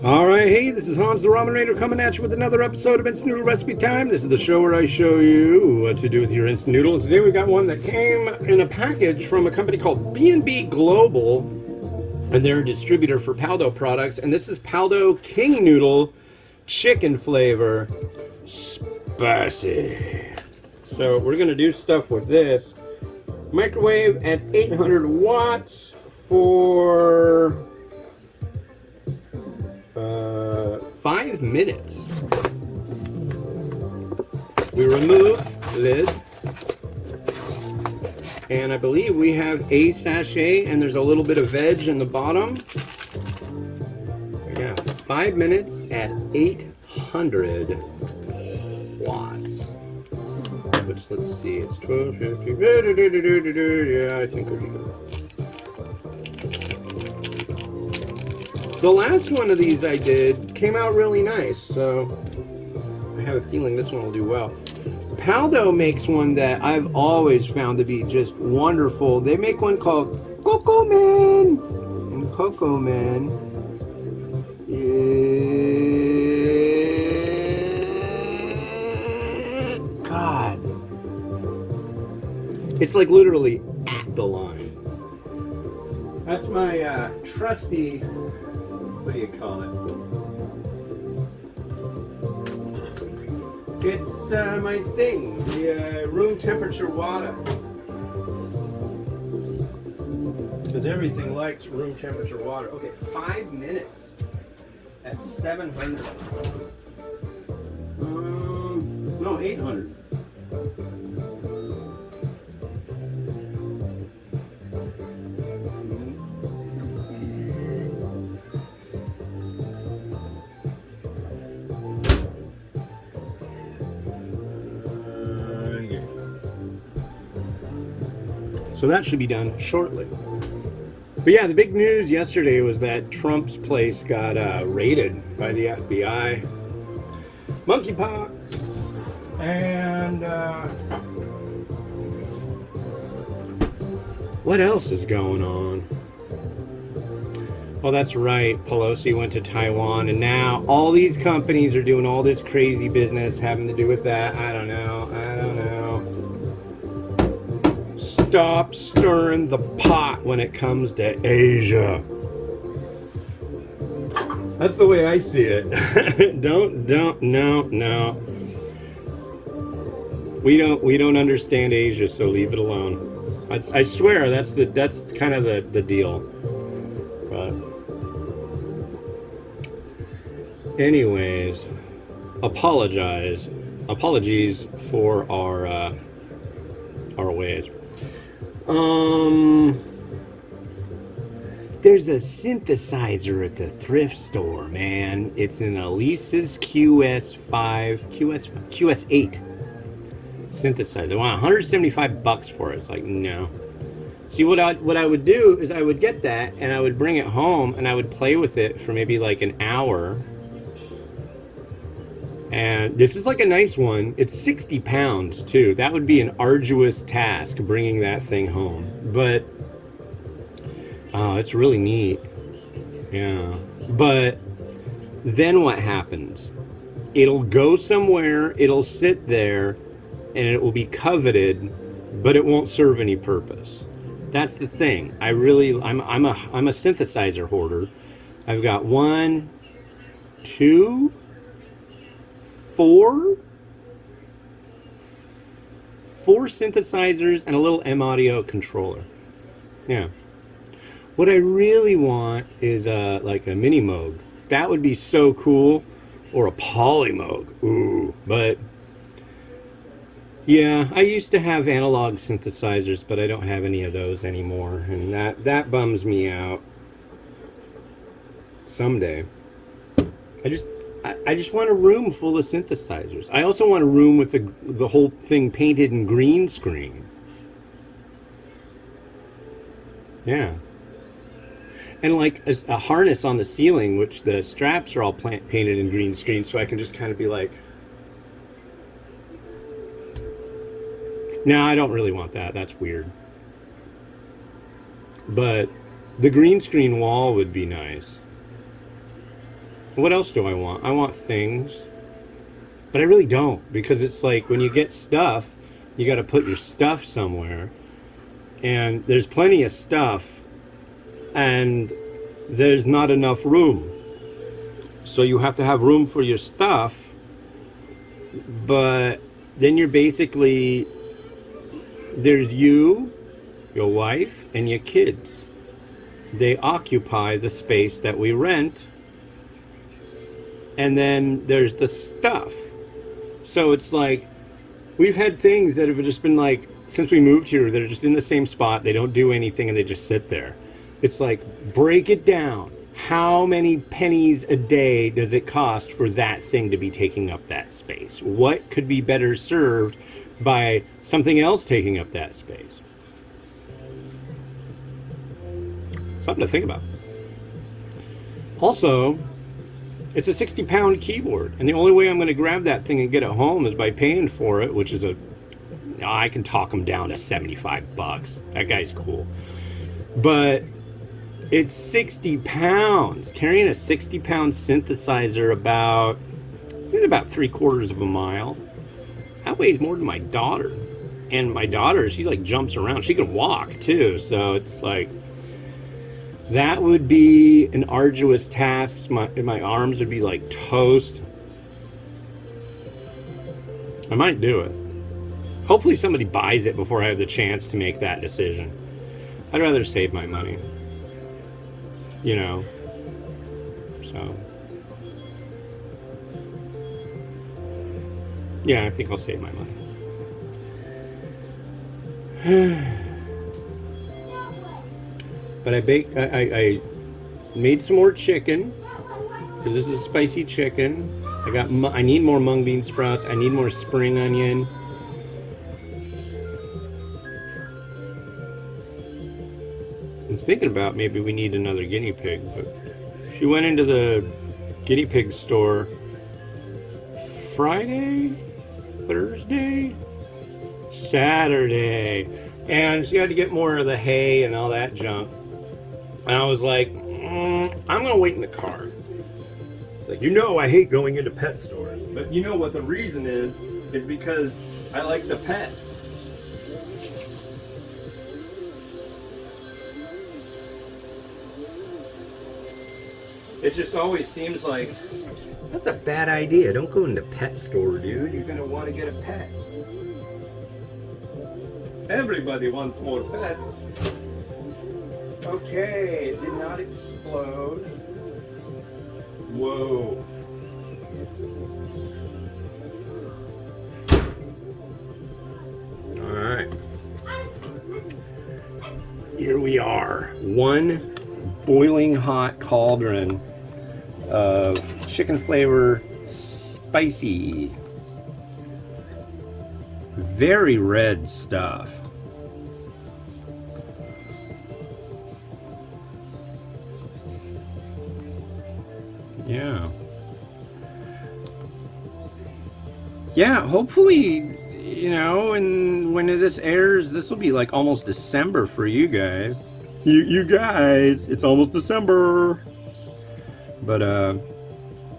Alright, hey, this is Hans the Ramen Raider coming at you with another episode of Instant Noodle Recipe Time. This is the show where I show you what to do with your instant noodle. And today we got one that came in a package from a company called B&B Global. And they're a distributor for Paldo products. And this is Paldo King Noodle Chicken Flavor Spicy. So we're going to do stuff with this. Microwave at 800 watts for 5 minutes. We remove the lid, and I believe we have a sachet, and there's a little bit of veg in the bottom. Yeah, 5 minutes at 800 watts. Which, let's see, it's 1250. Yeah, I think we'll be good. The last one of these I did came out really nice, so I have a feeling this one will do well. Paldo makes one that I've always found to be just wonderful. They make one called Coco Man. And Coco Man God. It's like literally at the line. That's my trusty, what do you call it? It's my thing, the room temperature water. Because everything likes room temperature water. Okay, 5 minutes at 700. No, 800. So that should be done shortly. But yeah, the big news yesterday was that Trump's place got raided by the FBI. Monkeypox. And what else is going on? Well, that's right. Pelosi went to Taiwan, and now all these companies are doing all this crazy business having to do with that. I don't know. Stop stirring the pot when it comes to Asia. That's the way I see it. No. We don't understand Asia, so leave it alone. I swear that's kind of the deal. But anyways, apologies for our ways. There's a synthesizer at the thrift store, man. It's an Elisa's QS8 synthesizer. They want $175 for it. It's like, no. See, what I would do is I would get that and I would bring it home and I would play with it for maybe like an hour. And this is like a nice one. It's 60 pounds too. That would be an arduous task bringing that thing home. But it's really neat. Yeah. But then what happens? It'll go somewhere, it'll sit there, and it will be coveted, but it won't serve any purpose. That's the thing. I'm a synthesizer hoarder. I've got 1, 2, 4 synthesizers and a little M audio controller. Yeah. What I really want is like a mini Moog. That would be so cool, or a poly Moog. Ooh, but yeah, I used to have analog synthesizers, but I don't have any of those anymore, and that bums me out. Someday, I just want a room full of synthesizers. I also want a room with the whole thing painted in green screen. Yeah. And like a harness on the ceiling, which the straps are all painted in green screen, so I can just kind of be like, no, I don't really want that. That's weird. But the green screen wall would be nice. What else do I want? I want things. But I really don't, because it's like when you get stuff, you got to put your stuff somewhere. And there's plenty of stuff, and there's not enough room. So you have to have room for your stuff, but then you're basically, there's you, your wife, and your kids. They occupy the space that we rent. And then there's the stuff. So it's like, we've had things that have just been like, since we moved here, they're just in the same spot. They don't do anything and they just sit there. It's like, break it down. How many pennies a day does it cost for that thing to be taking up that space? What could be better served by something else taking up that space? Something to think about. Also, it's a 60-pound keyboard, and the only way I'm going to grab that thing and get it home is by paying for it, which is I can talk him down to $75. That guy's cool. But it's 60 pounds. Carrying a 60-pound synthesizer about 3/4 of a mile. That weighs more than my daughter. And my daughter, she like jumps around. She can walk too, so it's like, that would be an arduous task. My arms would be like toast. I might do it. Hopefully somebody buys it before I have the chance to make that decision. I'd rather save my money. You know. So. Yeah, I think I'll save my money. But I made some more chicken, because this is spicy chicken. I need more mung bean sprouts. I need more spring onion. I was thinking about maybe we need another guinea pig, but she went into the guinea pig store Friday, Thursday, Saturday, and she had to get more of the hay and all that junk. And I was like, I'm gonna wait in the car. Like, I hate going into pet stores, but you know what the reason is because I like the pets. It just always seems like that's a bad idea. Don't go into pet store, dude. You're gonna want to get a pet. Everybody wants more pets. Okay, it did not explode. Whoa. All right. Here we are. One boiling hot cauldron of chicken flavor spicy. Very red stuff. Yeah. Yeah, hopefully, and when this airs, this will be like almost December for you guys. You guys, it's almost December. But, I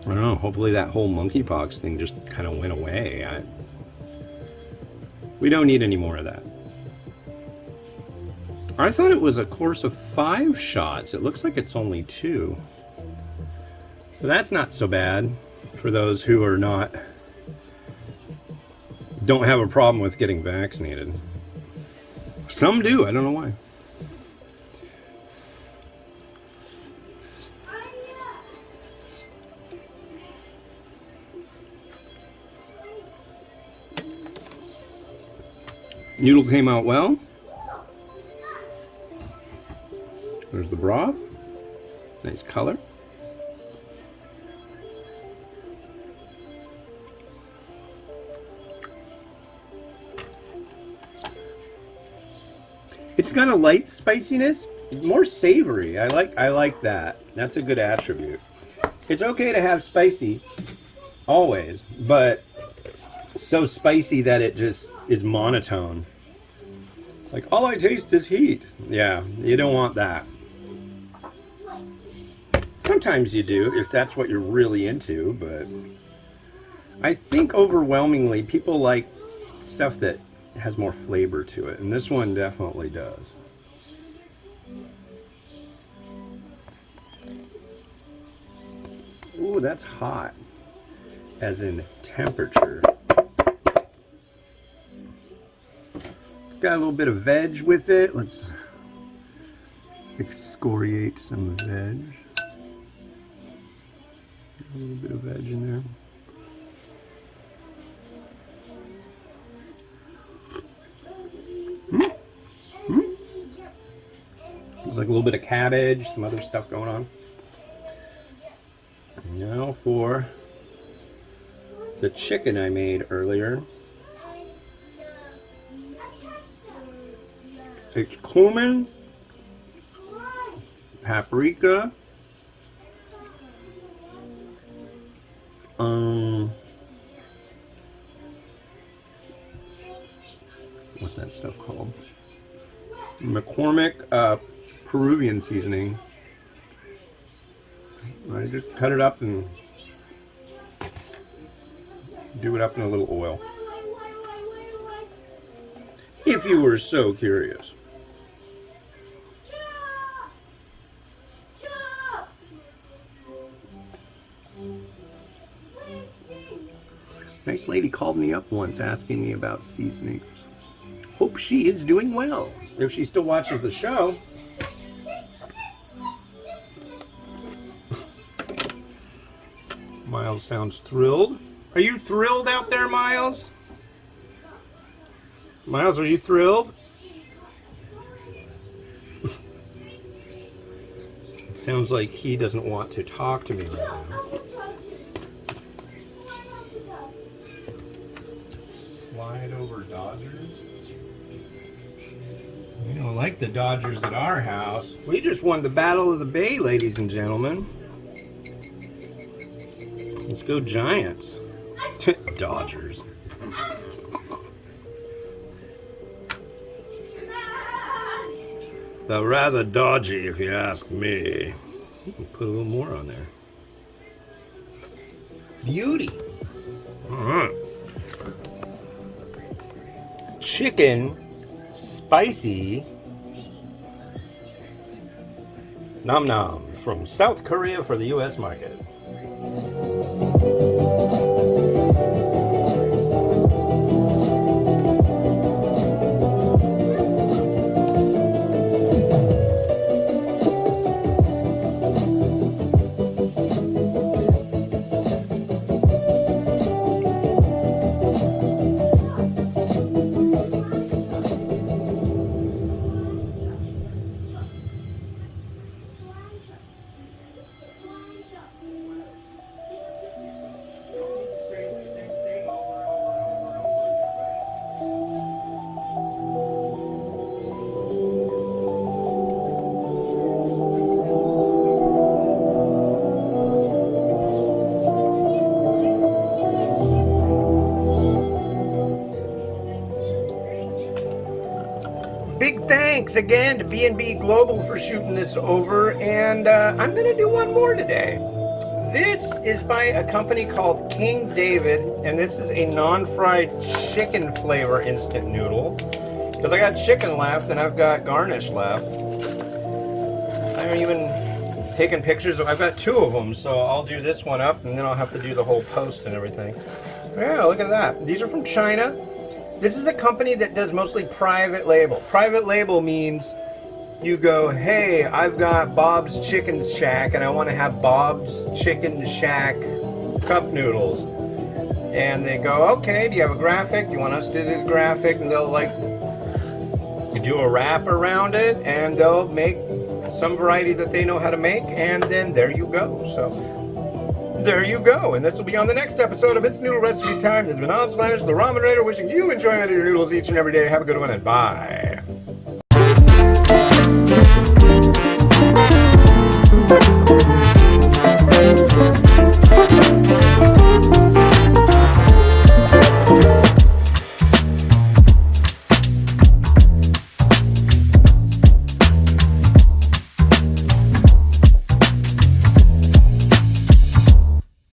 don't know, hopefully that whole monkeypox thing just kind of went away. We don't need any more of that. I thought it was a course of 5 shots. It looks like it's only 2. So that's not so bad for those who don't have a problem with getting vaccinated. Some do, I don't know why. Noodle came out well. There's the broth. Nice color. It's got a light spiciness, more savory. I like that. That's a good attribute. It's okay to have spicy, always, but so spicy that it just is monotone. Like, all I taste is heat. Yeah, you don't want that. Sometimes you do, if that's what you're really into, but I think overwhelmingly people like stuff that has more flavor to it, and this one definitely does. Ooh, that's hot, as in temperature. It's got a little bit of veg with it. Let's excoriate some veg. A little bit of veg in there. There's like a little bit of cabbage, some other stuff going on. Now for the chicken I made earlier. It's cumin, paprika, what's that stuff called? McCormick Peruvian seasoning. I just cut it up and do it up in a little oil. If you were so curious. Nice lady called me up once asking me about seasonings. Hope she is doing well. If she still watches the show. Miles sounds thrilled. Are you thrilled out there, Miles? Miles, are you thrilled? It sounds like he doesn't want to talk to me right now. Slide over Dodgers? We don't like the Dodgers at our house. We just won the Battle of the Bay, ladies and gentlemen. Let's go Giants. Dodgers. They're rather dodgy, if you ask me. Put a little more on there. Beauty. All right. Chicken, spicy, nom nom from South Korea for the U.S. market. Big thanks again to B&B Global for shooting this over, and I'm going to do one more today. This is by a company called King David, and this is a non-fried chicken flavor instant noodle. Because I got chicken left and I've got garnish left. I haven't even taken pictures of, I've got 2 of them, so I'll do this one up and then I'll have to do the whole post and everything. Yeah, look at that. These are from China. This is a company that does mostly private label. Private label means you go, hey, I've got Bob's Chicken Shack and I want to have Bob's Chicken Shack cup noodles. And they go, okay, do you have a graphic? You want us to do the graphic? And they'll like do a wrap around it and they'll make some variety that they know how to make, and then there you go. So there you go, and this will be on the next episode of It's Noodle Recipe Time. This has been Slash, the Ramen Raider, wishing you enjoyment of your noodles each and every day. Have a good one, and bye.